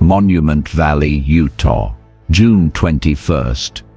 Monument Valley, Utah, June 21,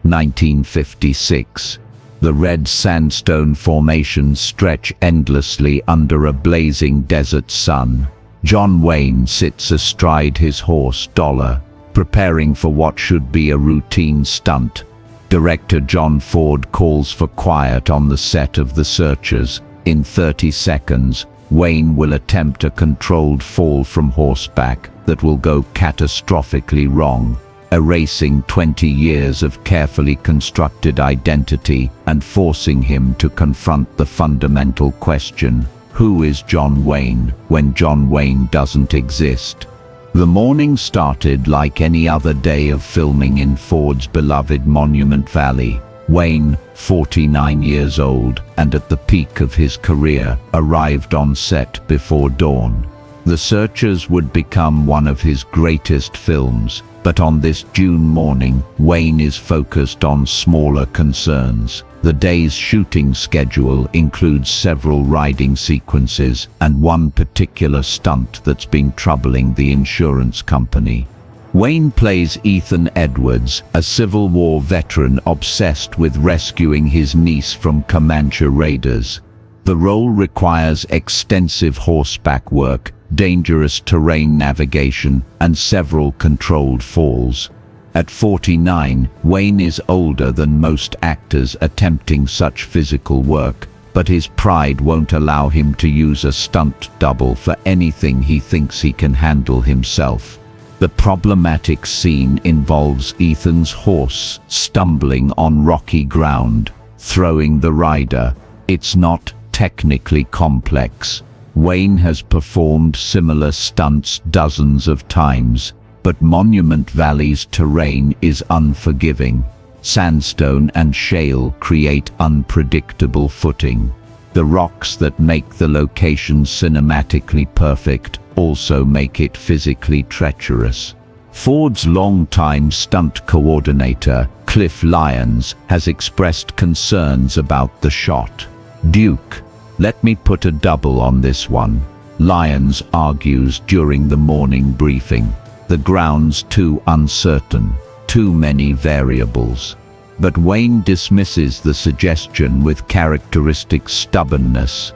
1956. The red sandstone formations stretch endlessly under a blazing desert sun. John Wayne sits astride his horse, Dollar, preparing for what should be a routine stunt. Director John Ford calls for quiet on the set of The Searchers. In 30 seconds, Wayne will attempt a controlled fall from horseback that will go catastrophically wrong, erasing 20 years of carefully constructed identity and forcing him to confront the fundamental question: who is John Wayne when John Wayne doesn't exist? The morning started like any other day of filming in Ford's beloved Monument Valley. Wayne, 49 years old and at the peak of his career, arrived on set before dawn. The Searchers would become one of his greatest films, but on this June morning, Wayne is focused on smaller concerns. The day's shooting schedule includes several riding sequences and one particular stunt that's been troubling the insurance company. Wayne plays Ethan Edwards, a Civil War veteran obsessed with rescuing his niece from Comanche raiders. The role requires extensive horseback work, dangerous terrain navigation, and several controlled falls. At 49, Wayne is older than most actors attempting such physical work, but his pride won't allow him to use a stunt double for anything he thinks he can handle himself. The problematic scene involves Ethan's horse stumbling on rocky ground, throwing the rider. It's not technically complex. Wayne has performed similar stunts dozens of times, but Monument Valley's terrain is unforgiving. Sandstone and shale create unpredictable footing. The rocks that make the location cinematically perfect also make it physically treacherous. Ford's longtime stunt coordinator, Cliff Lyons, has expressed concerns about the shot. "Duke, let me put a double on this one," Lyons argues during the morning briefing. "The ground's too uncertain, too many variables." But Wayne dismisses the suggestion with characteristic stubbornness.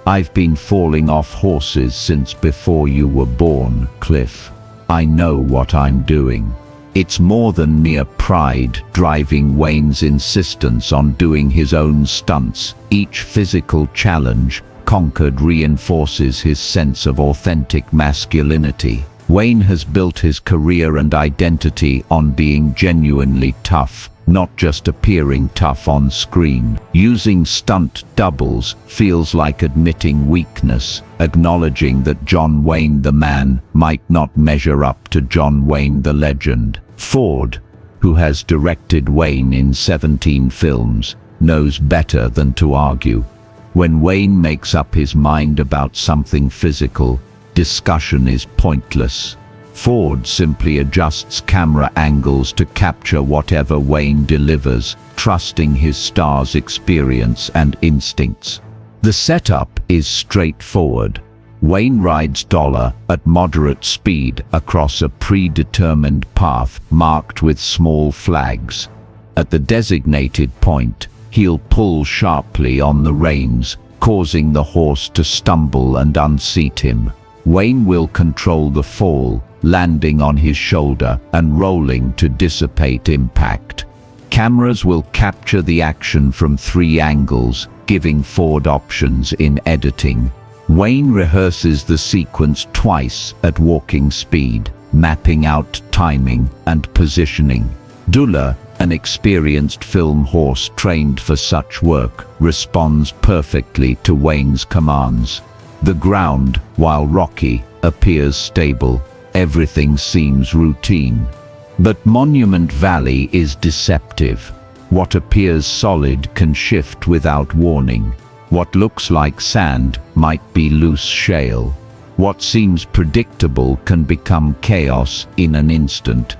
"I've been falling off horses since before you were born, Cliff. I know what I'm doing." It's more than mere pride driving Wayne's insistence on doing his own stunts. Each physical challenge conquered reinforces his sense of authentic masculinity. Wayne has built his career and identity on being genuinely tough, not just appearing tough on screen. Using stunt doubles feels like admitting weakness, acknowledging that John Wayne the man might not measure up to John Wayne the legend. Ford, who has directed Wayne in 17 films, knows better than to argue. When Wayne makes up his mind about something physical, discussion is pointless. Ford simply adjusts camera angles to capture whatever Wayne delivers, trusting his star's experience and instincts. The setup is straightforward. Wayne rides Dollar at moderate speed across a predetermined path marked with small flags. At the designated point, he'll pull sharply on the reins, causing the horse to stumble and unseat him. Wayne will control the fall, landing on his shoulder and rolling to dissipate impact. Cameras will capture the action from 3 angles, giving Ford options in editing. Wayne rehearses the sequence twice at walking speed, mapping out timing and positioning. Dula, an experienced film horse trained for such work, responds perfectly to Wayne's commands. The ground, while rocky, appears stable. Everything seems routine. But Monument Valley is deceptive. What appears solid can shift without warning. What looks like sand might be loose shale. What seems predictable can become chaos in an instant.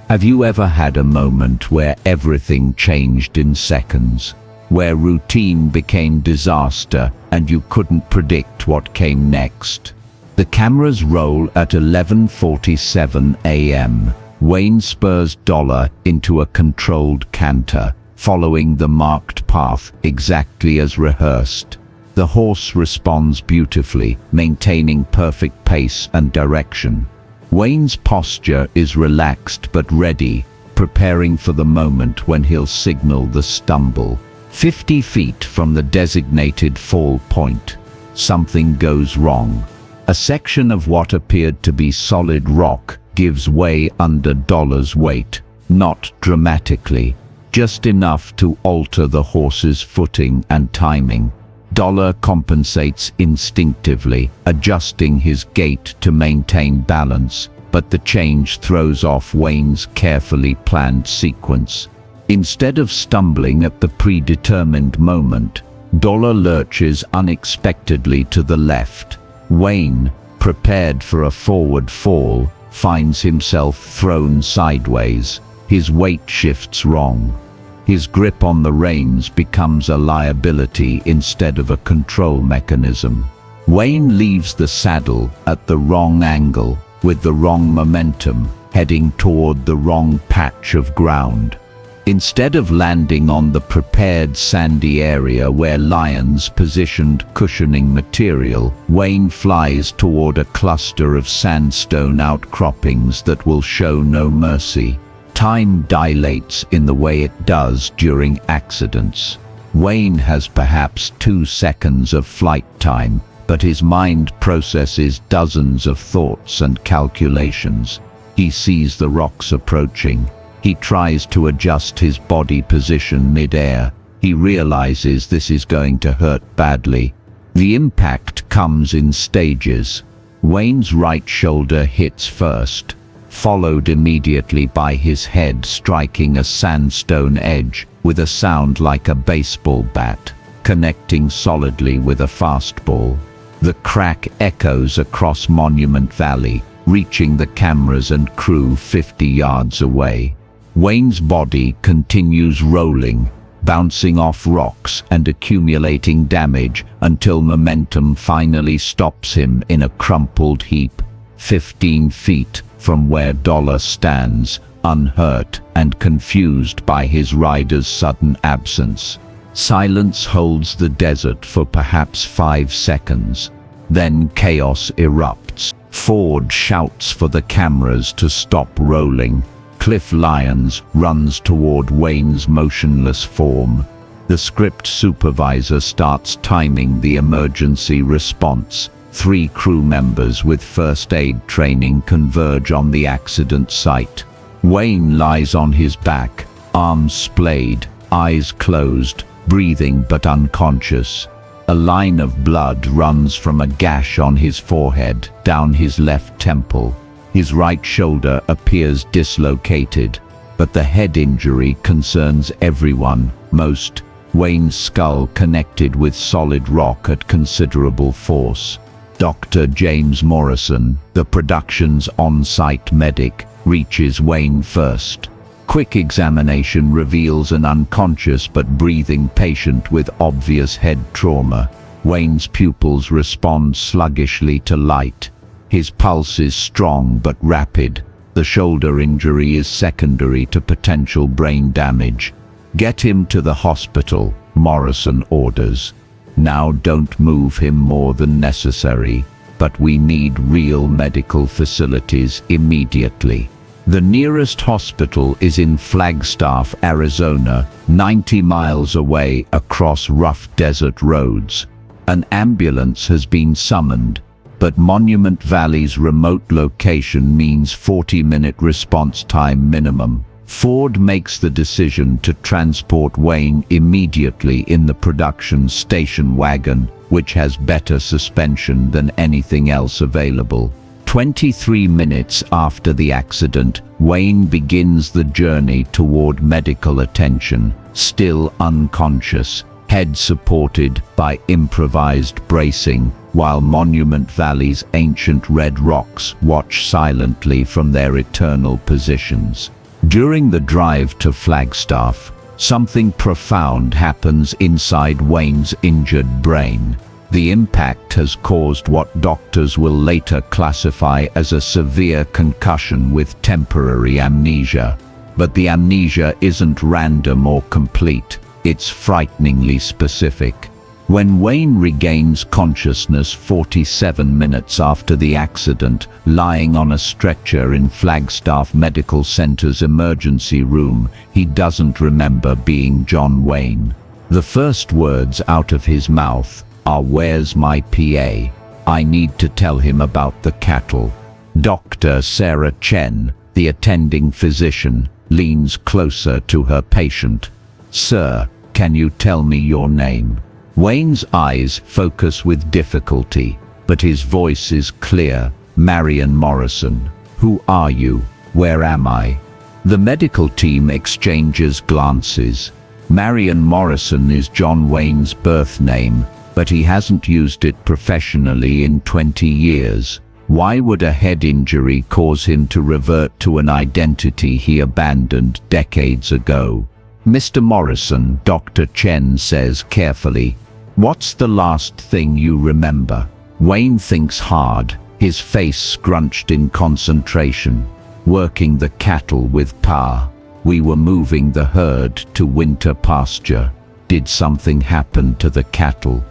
Have you ever had a moment where everything changed in seconds? Where routine became disaster and you couldn't predict what came next? The cameras roll at 11:47 a.m. Wayne spurs Dollar into a controlled canter, following the marked path exactly as rehearsed. The horse responds beautifully, maintaining perfect pace and direction. Wayne's posture is relaxed but ready, preparing for the moment when he'll signal the stumble. 50 feet from the designated fall point, something goes wrong. A section of what appeared to be solid rock gives way under Dollar's weight, not dramatically, just enough to alter the horse's footing and timing. Dollar compensates instinctively, adjusting his gait to maintain balance, but the change throws off Wayne's carefully planned sequence. Instead of stumbling at the predetermined moment, Dollar lurches unexpectedly to the left. Wayne, prepared for a forward fall, finds himself thrown sideways. His weight shifts wrong. His grip on the reins becomes a liability instead of a control mechanism. Wayne leaves the saddle at the wrong angle, with the wrong momentum, heading toward the wrong patch of ground. Instead of landing on the prepared sandy area where lions positioned cushioning material, Wayne flies toward a cluster of sandstone outcroppings that will show no mercy. Time dilates in the way it does during accidents. Wayne has perhaps 2 seconds of flight time, but his mind processes dozens of thoughts and calculations. He sees the rocks approaching. He tries to adjust his body position mid-air. He realizes this is going to hurt badly. The impact comes in stages. Wayne's right shoulder hits first, followed immediately by his head striking a sandstone edge with a sound like a baseball bat, connecting solidly with a fastball. The crack echoes across Monument Valley, reaching the cameras and crew 50 yards away. Wayne's body continues rolling, bouncing off rocks and accumulating damage until momentum finally stops him in a crumpled heap, 15 feet from where Dollar stands, unhurt and confused by his rider's sudden absence. Silence holds the desert for perhaps 5 seconds. Then chaos erupts. Ford shouts for the cameras to stop rolling. Cliff Lyons runs toward Wayne's motionless form. The script supervisor starts timing the emergency response. 3 crew members with first aid training converge on the accident site. Wayne lies on his back, arms splayed, eyes closed, breathing but unconscious. A line of blood runs from a gash on his forehead down his left temple. His right shoulder appears dislocated, but the head injury concerns everyone most. Wayne's skull connected with solid rock at considerable force. Dr. James Morrison, the production's on-site medic, reaches Wayne first. Quick examination reveals an unconscious but breathing patient with obvious head trauma. Wayne's pupils respond sluggishly to light. His pulse is strong but rapid. The shoulder injury is secondary to potential brain damage. "Get him to the hospital," Morrison orders. "Now don't move him more than necessary, but we need real medical facilities immediately." The nearest hospital is in Flagstaff, Arizona, 90 miles away across rough desert roads. An ambulance has been summoned, but Monument Valley's remote location means 40-minute response time minimum. Ford makes the decision to transport Wayne immediately in the production station wagon, which has better suspension than anything else available. 23 minutes after the accident, Wayne begins the journey toward medical attention, still unconscious, head supported by improvised bracing, while Monument Valley's ancient red rocks watch silently from their eternal positions. During the drive to Flagstaff, something profound happens inside Wayne's injured brain. The impact has caused what doctors will later classify as a severe concussion with temporary amnesia. But the amnesia isn't random or complete, it's frighteningly specific. When Wayne regains consciousness 47 minutes after the accident, lying on a stretcher in Flagstaff Medical Center's emergency room, he doesn't remember being John Wayne. The first words out of his mouth are, "Where's my PA? I need to tell him about the cattle." Dr. Sarah Chen, the attending physician, leans closer to her patient. "Sir, can you tell me your name?" Wayne's eyes focus with difficulty, but his voice is clear. "Marion Morrison." "Who are you? Where am I?" The medical team exchanges glances. Marion Morrison is John Wayne's birth name, but he hasn't used it professionally in 20 years. Why would a head injury cause him to revert to an identity he abandoned decades ago? "Mr. Morrison," Dr. Chen says carefully, "what's the last thing you remember?" Wayne thinks hard, his face scrunched in concentration. "Working the cattle with Pa. We were moving the herd to winter pasture. Did something happen to the cattle?"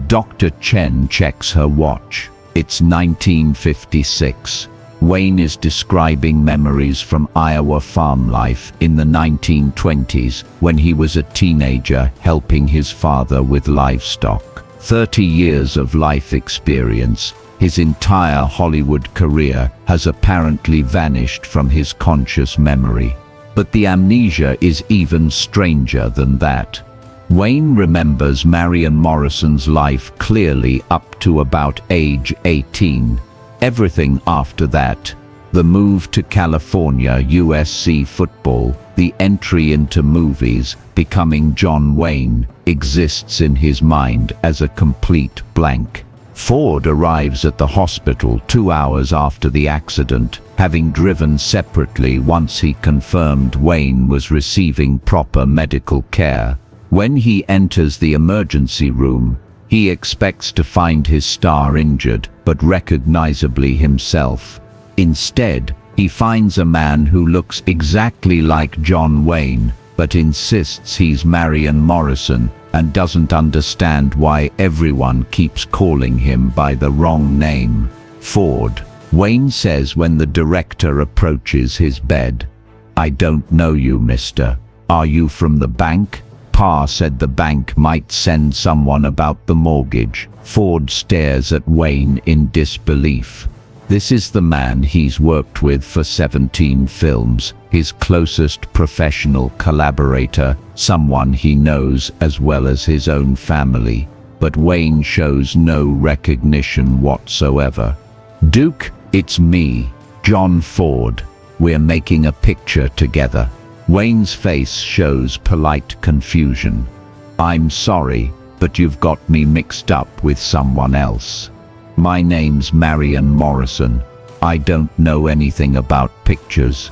Dr. Chen checks her watch. It's 1956. Wayne is describing memories from Iowa farm life in the 1920s when he was a teenager helping his father with livestock. 30 years of life experience, his entire Hollywood career has apparently vanished from his conscious memory. But the amnesia is even stranger than that. Wayne remembers Marion Morrison's life clearly up to about age 18. Everything after that, the move to California, USC football, the entry into movies, becoming John Wayne, exists in his mind as a complete blank. Ford arrives at the hospital 2 hours after the accident, having driven separately once he confirmed Wayne was receiving proper medical care. When he enters the emergency room, he expects to find his star injured, but recognizably himself. Instead, he finds a man who looks exactly like John Wayne, but insists he's Marion Morrison and doesn't understand why everyone keeps calling him by the wrong name. "Ford," Wayne says when the director approaches his bed. "I don't know you, mister. Are you from the bank?" "Pa said the bank might send someone about the mortgage." Ford stares at Wayne in disbelief. This is the man he's worked with for 17 films, his closest professional collaborator, someone he knows as well as his own family. But Wayne shows no recognition whatsoever. "Duke, it's me, John Ford. We're making a picture together." Wayne's face shows polite confusion. "I'm sorry, but you've got me mixed up with someone else. My name's Marion Morrison. I don't know anything about pictures."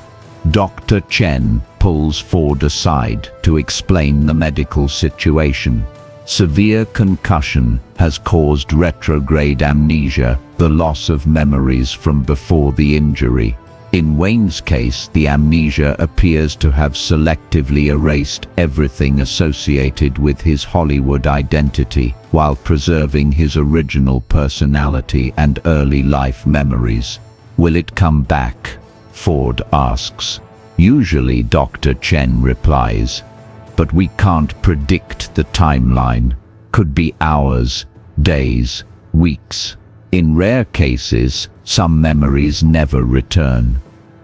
Dr. Chen pulls Ford aside to explain the medical situation. Severe concussion has caused retrograde amnesia, the loss of memories from before the injury. In Wayne's case, the amnesia appears to have selectively erased everything associated with his Hollywood identity, while preserving his original personality and early life memories. "Will it come back?" Ford asks. "Usually," Dr. Chen replies, "but we can't predict the timeline. Could be hours, days, weeks. In rare cases, some memories never return."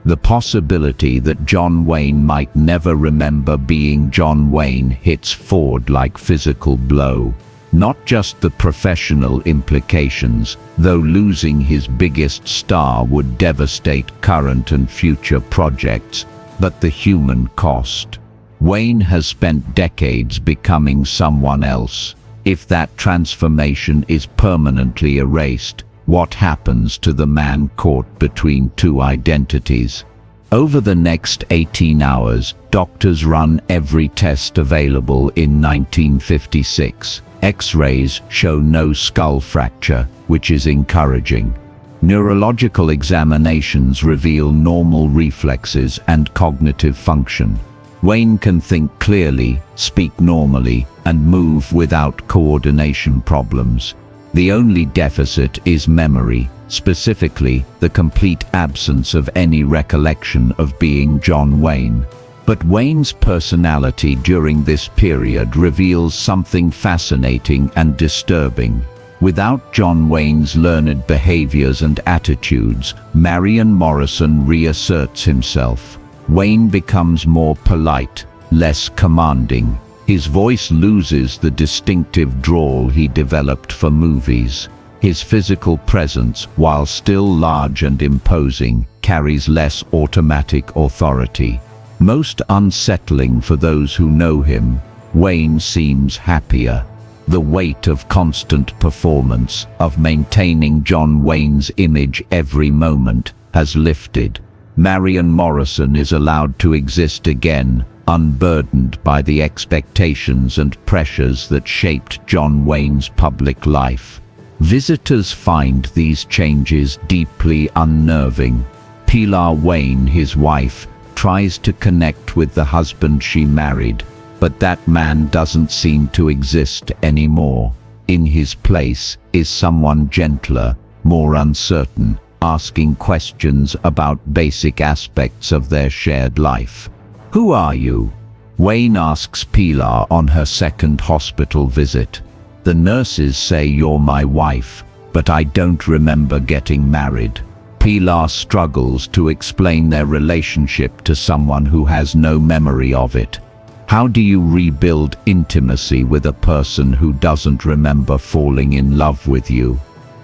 The possibility that John Wayne might never remember being John Wayne hits Ford like physical blow. Not just the professional implications, though losing his biggest star would devastate current and future projects, but the human cost. Wayne has spent decades becoming someone else. If that transformation is permanently erased, what happens to the man caught between two identities? Over the next 18 hours, doctors run every test available in 1956. X-rays show no skull fracture, which is encouraging. Neurological examinations reveal normal reflexes and cognitive function. Wayne can think clearly, speak normally, and move without coordination problems. The only deficit is memory, specifically the complete absence of any recollection of being John Wayne. But Wayne's personality during this period reveals something fascinating and disturbing. Without John Wayne's learned behaviors and attitudes, Marion Morrison reasserts himself. Wayne becomes more polite, less commanding. His voice loses the distinctive drawl he developed for movies. His physical presence, while still large and imposing, carries less automatic authority. Most unsettling for those who know him, Wayne seems happier. The weight of constant performance, of maintaining John Wayne's image every moment, has lifted. Marion Morrison is allowed to exist again, unburdened by the expectations and pressures that shaped John Wayne's public life. Visitors find these changes deeply unnerving. Pilar Wayne, his wife, tries to connect with the husband she married, but that man doesn't seem to exist anymore. In his place is someone gentler, more uncertain, asking questions about basic aspects of their shared life. "Who are you?" Wayne asks Pilar on her second hospital visit. "The nurses say you're my wife, but I don't remember getting married." Pilar struggles to explain their relationship to someone who has no memory of it. How do you rebuild intimacy with a person who doesn't remember falling in love with you?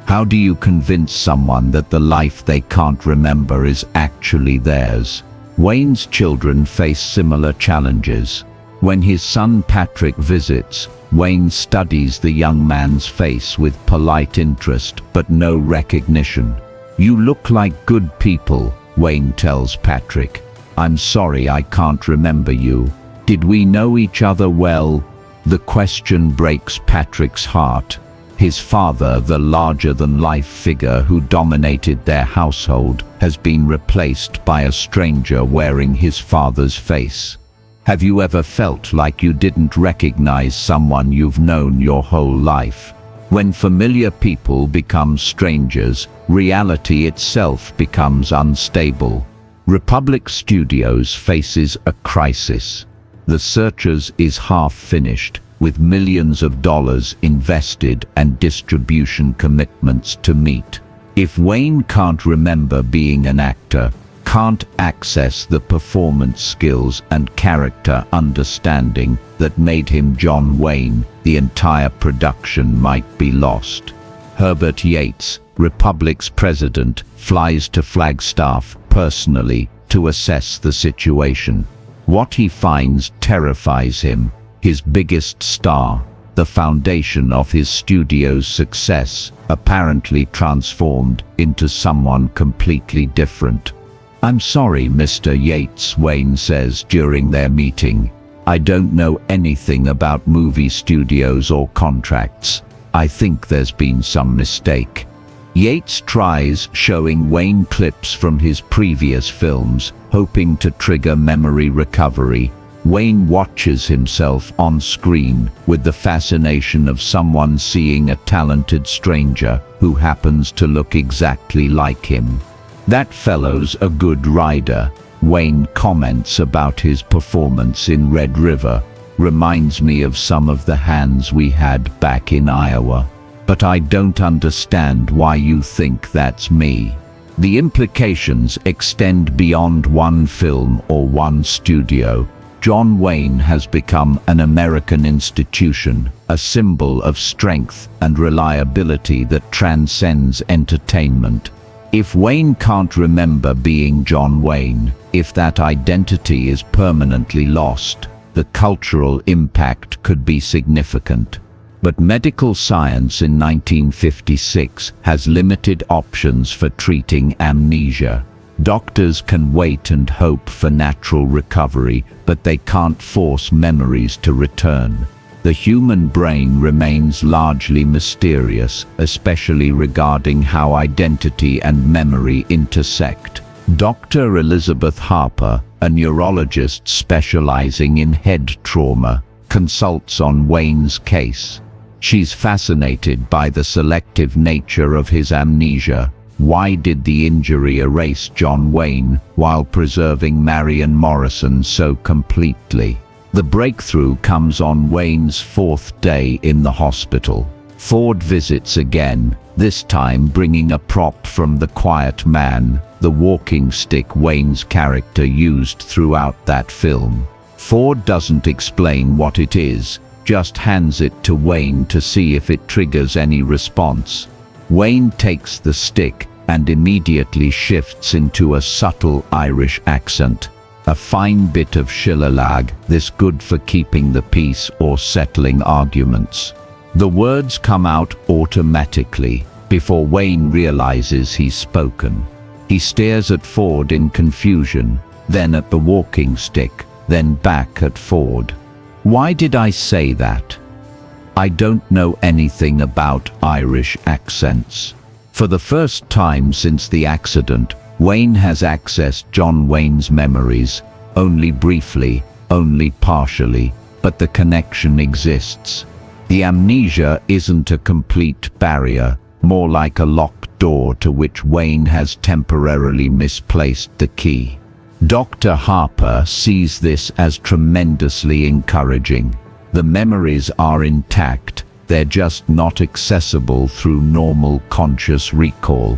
How do you convince someone that the life they can't remember is actually theirs? Wayne's children face similar challenges. When his son Patrick visits, Wayne studies the young man's face with polite interest but no recognition. "You look like good people," Wayne tells Patrick. "I'm sorry I can't remember you. Did we know each other well?" The question breaks Patrick's heart. His father, the larger-than-life figure who dominated their household, has been replaced by a stranger wearing his father's face. Have you ever felt like you didn't recognize someone you've known your whole life? When familiar people become strangers, reality itself becomes unstable. Republic Studios faces a crisis. The Searchers is half-finished, with millions of dollars invested and distribution commitments to meet. If Wayne can't remember being an actor, can't access the performance skills and character understanding that made him John Wayne, the entire production might be lost. Herbert Yates, Republic's president, flies to Flagstaff personally to assess the situation. What he finds terrifies him. His biggest star, the foundation of his studio's success, apparently transformed into someone completely different. "I'm sorry, Mr. Yates," Wayne says during their meeting. "I don't know anything about movie studios or contracts. I think there's been some mistake." Yates tries showing Wayne clips from his previous films, hoping to trigger memory recovery. Wayne watches himself on screen with the fascination of someone seeing a talented stranger who happens to look exactly like him. "That fellow's a good rider," Wayne comments about his performance in Red River. "Reminds me of some of the hands we had back in Iowa. But I don't understand why you think that's me." The implications extend beyond one film or one studio. John Wayne has become an American institution, a symbol of strength and reliability that transcends entertainment. If Wayne can't remember being John Wayne, if that identity is permanently lost, the cultural impact could be significant. But medical science in 1956 has limited options for treating amnesia. Doctors can wait and hope for natural recovery, but they can't force memories to return. The human brain remains largely mysterious, especially regarding how identity and memory intersect. Dr. Elizabeth Harper, a neurologist specializing in head trauma, consults on Wayne's case. She's fascinated by the selective nature of his amnesia. Why did the injury erase John Wayne while preserving Marion Morrison so completely? The breakthrough comes on Wayne's 4th day in the hospital. Ford visits again, this time bringing a prop from The Quiet Man, the walking stick Wayne's character used throughout that film. Ford doesn't explain what it is, just hands it to Wayne to see if it triggers any response. Wayne takes the stick and immediately shifts into a subtle Irish accent. A fine bit of shillalagh, this good for keeping the peace or settling arguments. The words come out automatically, before Wayne realizes he's spoken. He stares at Ford in confusion, then at the walking stick, then back at Ford. Why did I say that? I don't know anything about Irish accents. For the first time since the accident, Wayne has accessed John Wayne's memories, only briefly, only partially, but the connection exists. The amnesia isn't a complete barrier, more like a locked door to which Wayne has temporarily misplaced the key. Dr. Harper sees this as tremendously encouraging. The memories are intact, they're just not accessible through normal conscious recall.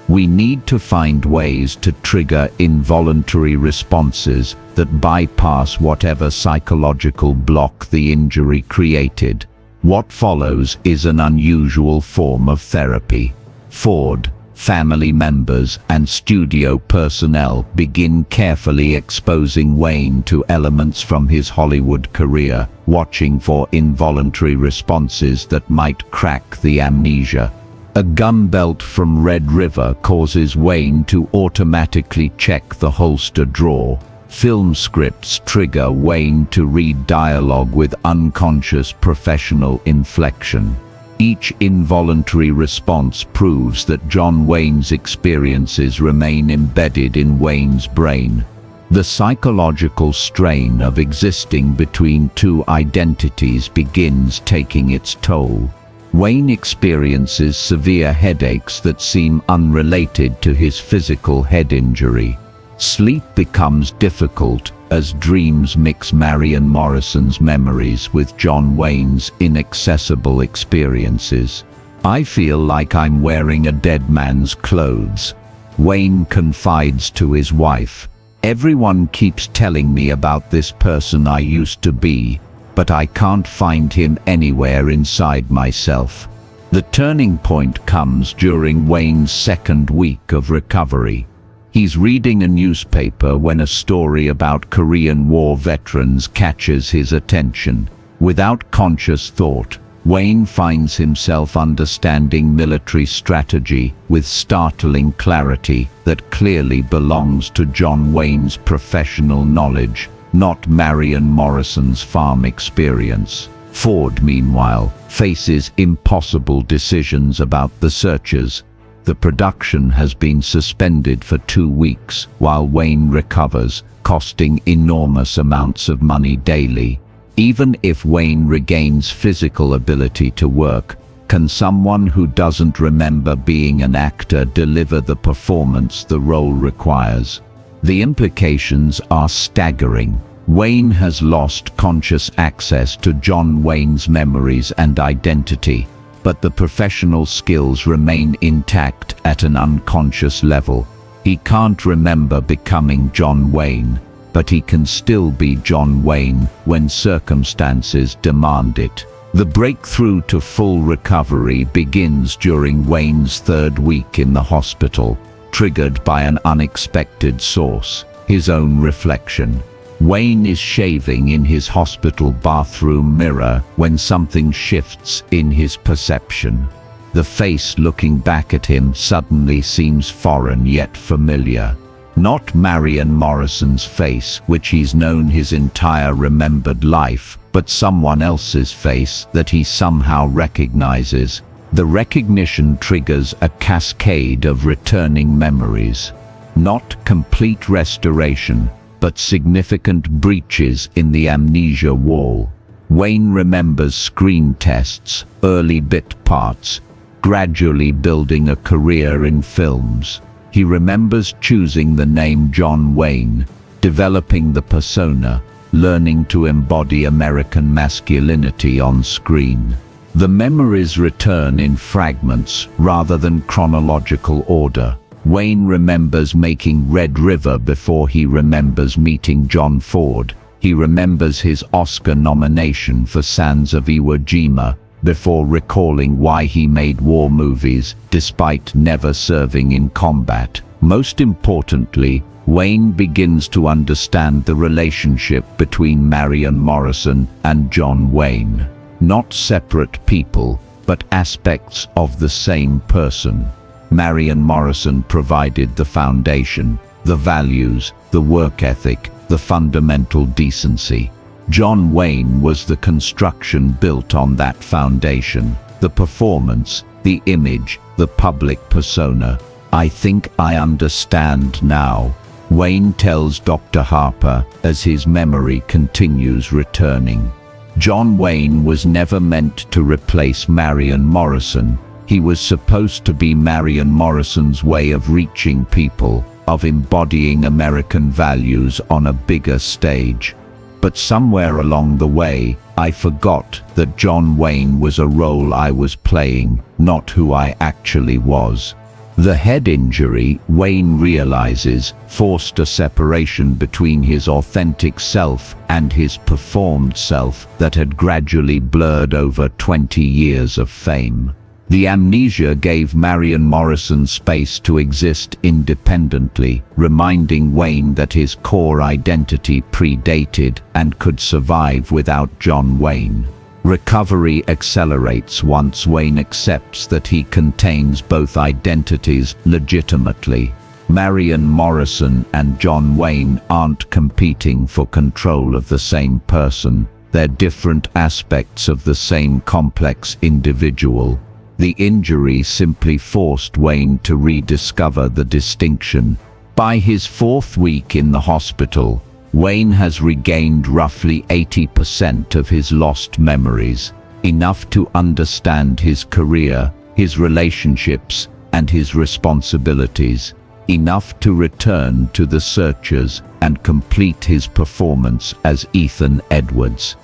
We need to find ways to trigger involuntary responses that bypass whatever psychological block the injury created. What follows is an unusual form of therapy. Ford, family members, and studio personnel begin carefully exposing Wayne to elements from his Hollywood career, watching for involuntary responses that might crack the amnesia. A gun belt from Red River causes Wayne to automatically check the holster drawer. Film scripts trigger Wayne to read dialogue with unconscious professional inflection. Each involuntary response proves that John Wayne's experiences remain embedded in Wayne's brain. The psychological strain of existing between two identities begins taking its toll. Wayne experiences severe headaches that seem unrelated to his physical head injury. Sleep becomes difficult as dreams mix Marion Morrison's memories with John Wayne's inaccessible experiences. I feel like I'm wearing a dead man's clothes. Wayne confides to his wife. Everyone keeps telling me about this person I used to be, but I can't find him anywhere inside myself. The turning point comes during Wayne's 2nd week of recovery. He's reading a newspaper when a story about Korean War veterans catches his attention. Without conscious thought, Wayne finds himself understanding military strategy with startling clarity that clearly belongs to John Wayne's professional knowledge, not Marion Morrison's farm experience. Ford, meanwhile, faces impossible decisions about the searches. The production has been suspended for 2 weeks while Wayne recovers, costing enormous amounts of money daily. Even if Wayne regains physical ability to work, can someone who doesn't remember being an actor deliver the performance the role requires? The implications are staggering. Wayne has lost conscious access to John Wayne's memories and identity, but the professional skills remain intact at an unconscious level. He can't remember becoming John Wayne, but he can still be John Wayne when circumstances demand it. The breakthrough to full recovery begins during Wayne's 3rd week in the hospital, triggered by an unexpected source, his own reflection. Wayne is shaving in his hospital bathroom mirror when something shifts in his perception. The face looking back at him suddenly seems foreign yet familiar. Not Marion Morrison's face, which he's known his entire remembered life, but someone else's face that he somehow recognizes. The recognition triggers a cascade of returning memories. Not complete restoration, but significant breaches in the amnesia wall. Wayne remembers screen tests, early bit parts, gradually building a career in films. He remembers choosing the name John Wayne, developing the persona, learning to embody American masculinity on screen. The memories return in fragments rather than chronological order. Wayne remembers making Red River before he remembers meeting John Ford. He remembers his Oscar nomination for Sands of Iwo Jima before recalling why he made war movies despite never serving in combat. Most importantly, Wayne begins to understand the relationship between Marion Morrison and John Wayne. Not separate people, but aspects of the same person. Marion Morrison provided the foundation, the values, the work ethic, the fundamental decency. John Wayne was the construction built on that foundation, the performance, the image, the public persona. "I think I understand now," Wayne tells Dr. Harper as his memory continues returning. John Wayne was never meant to replace Marion Morrison. He was supposed to be Marion Morrison's way of reaching people, of embodying American values on a bigger stage. But somewhere along the way, I forgot that John Wayne was a role I was playing, not who I actually was. The head injury, Wayne realizes, forced a separation between his authentic self and his performed self that had gradually blurred over 20 years of fame. The amnesia gave Marion Morrison space to exist independently, reminding Wayne that his core identity predated and could survive without John Wayne. Recovery accelerates once Wayne accepts that he contains both identities legitimately. Marion Morrison and John Wayne aren't competing for control of the same person. They're different aspects of the same complex individual. The injury simply forced Wayne to rediscover the distinction. By his 4th week in the hospital, Wayne has regained roughly 80% of his lost memories, enough to understand his career, his relationships, and his responsibilities, enough to return to the searchers and complete his performance as Ethan Edwards.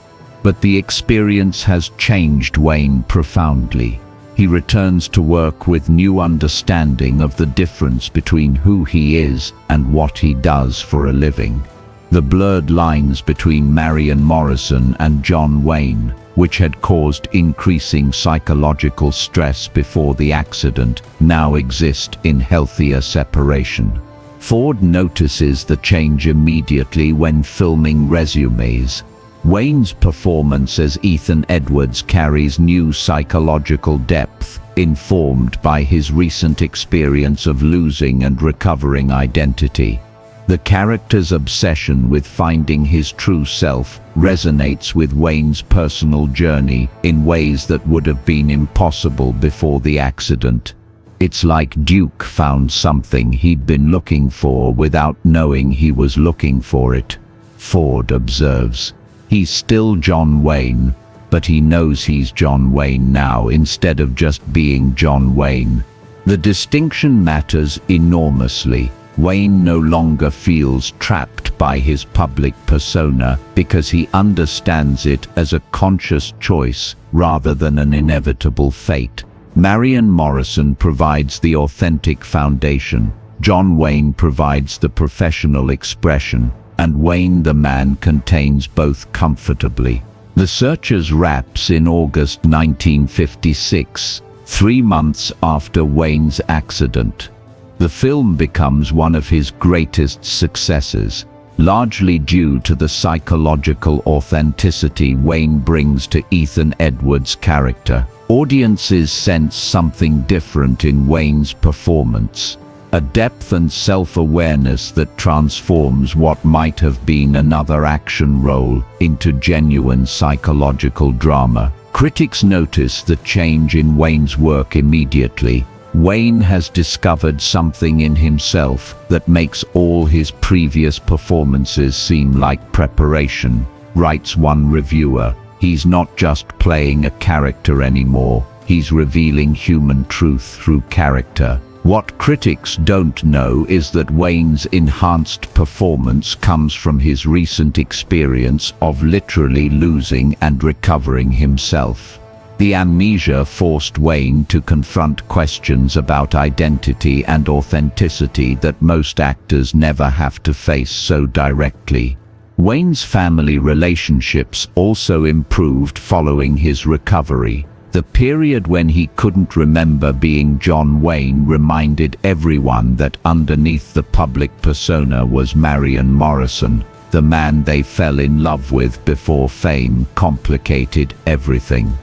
But the experience has changed Wayne profoundly. He returns to work with new understanding of the difference between who he is and what he does for a living. The blurred lines between Marion Morrison and John Wayne, which had caused increasing psychological stress before the accident, now exist in healthier separation. Ford notices the change immediately when filming resumes. Wayne's performance as Ethan Edwards carries new psychological depth, informed by his recent experience of losing and recovering identity. The character's obsession with finding his true self resonates with Wayne's personal journey in ways that would have been impossible before the accident. It's like Duke found something he'd been looking for without knowing he was looking for it, Ford observes. He's still John Wayne, but he knows he's John Wayne now instead of just being John Wayne. The distinction matters enormously. Wayne no longer feels trapped by his public persona because he understands it as a conscious choice rather than an inevitable fate. Marion Morrison provides the authentic foundation. John Wayne provides the professional expression, and Wayne the man contains both comfortably. The Searchers wraps in August 1956, 3 months after Wayne's accident. The film becomes one of his greatest successes, largely due to the psychological authenticity Wayne brings to Ethan Edwards' character. Audiences sense something different in Wayne's performance. a depth and self-awareness that transforms what might have been another action role into genuine psychological drama. Critics notice the change in Wayne's work immediately. Wayne has discovered something in himself that makes all his previous performances seem like preparation, writes one reviewer. He's not just playing a character anymore, he's revealing human truth through character. What critics don't know is that Wayne's enhanced performance comes from his recent experience of literally losing and recovering himself. The amnesia forced Wayne to confront questions about identity and authenticity that most actors never have to face so directly. Wayne's family relationships also improved following his recovery. The period when he couldn't remember being John Wayne reminded everyone that underneath the public persona was Marion Morrison, the man they fell in love with before fame complicated everything.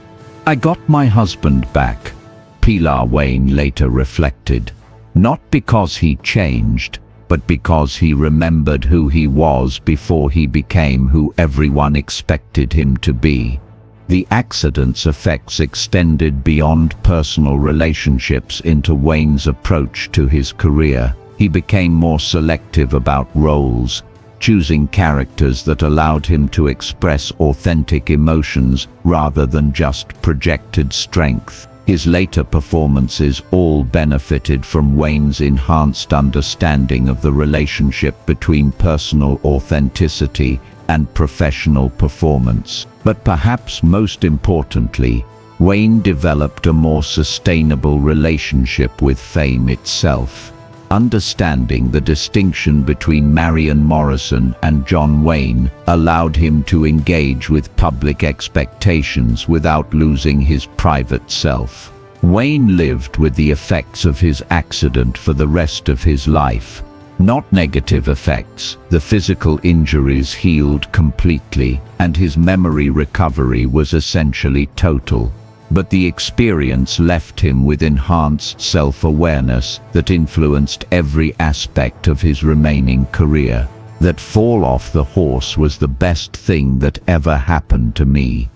"I got my husband back," Pilar Wayne later reflected, "not because he changed, but because he remembered who he was before he became who everyone expected him to be." The accident's effects extended beyond personal relationships into Wayne's approach to his career. He became more selective about roles, choosing characters that allowed him to express authentic emotions rather than just projected strength. His later performances all benefited from Wayne's enhanced understanding of the relationship between personal authenticity and professional performance. But perhaps most importantly, Wayne developed a more sustainable relationship with fame itself. Understanding the distinction between Marion Morrison and John Wayne allowed him to engage with public expectations without losing his private self. Wayne lived with the effects of his accident for the rest of his life. Not negative effects. The physical injuries healed completely, and his memory recovery was essentially total. But the experience left him with enhanced self-awareness that influenced every aspect of his remaining career. That fall off the horse was the best thing that ever happened to me,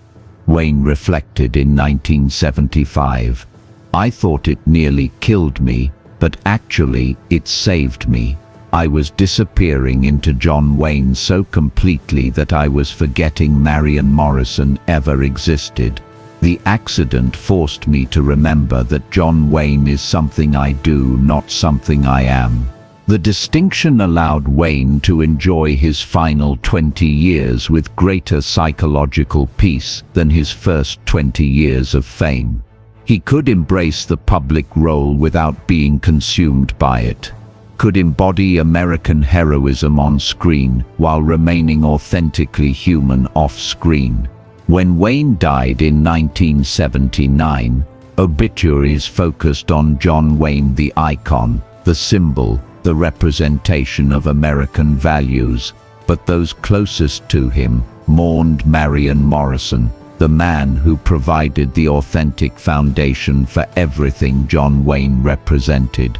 Wayne reflected in 1975. "I thought it nearly killed me, but actually it saved me. I was disappearing into John Wayne so completely that I was forgetting Marion Morrison ever existed. The accident forced me to remember that John Wayne is something I do, not something I am." The distinction allowed Wayne to enjoy his final 20 years with greater psychological peace than his first 20 years of fame. He could embrace the public role without being consumed by it, could embody American heroism on screen while remaining authentically human off-screen. When Wayne died in 1979, obituaries focused on John Wayne, the icon, the symbol, the representation of American values, but those closest to him mourned Marion Morrison, the man who provided the authentic foundation for everything John Wayne represented.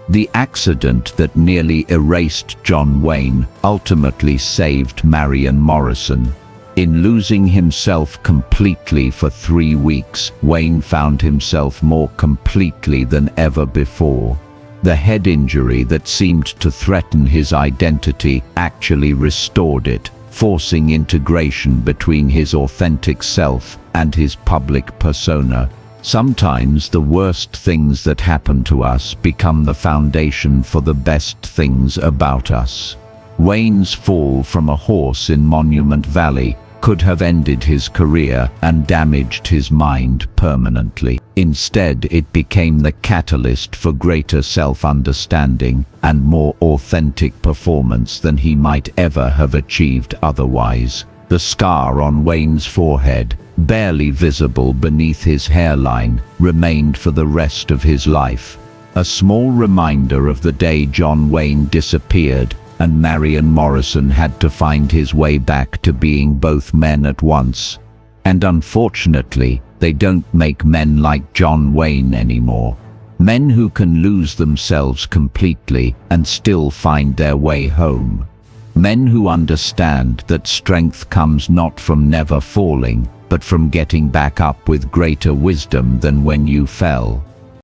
The accident that nearly erased John Wayne ultimately saved Marion Morrison. In losing himself completely for 3 weeks, Wayne found himself more completely than ever before. The head injury that seemed to threaten his identity actually restored it, forcing integration between his authentic self and his public persona. Sometimes the worst things that happen to us become the foundation for the best things about us. Wayne's fall from a horse in Monument Valley could have ended his career and damaged his mind permanently. Instead, it became the catalyst for greater self-understanding and more authentic performance than he might ever have achieved otherwise. The scar on Wayne's forehead, barely visible beneath his hairline, remained for the rest of his life. A small reminder of the day John Wayne disappeared and Marion Morrison had to find his way back to being both men at once. And unfortunately, they don't make men like John Wayne anymore. Men who can lose themselves completely and still find their way home. Men who understand that strength comes not from never falling, but from getting back up with greater wisdom than when you fell.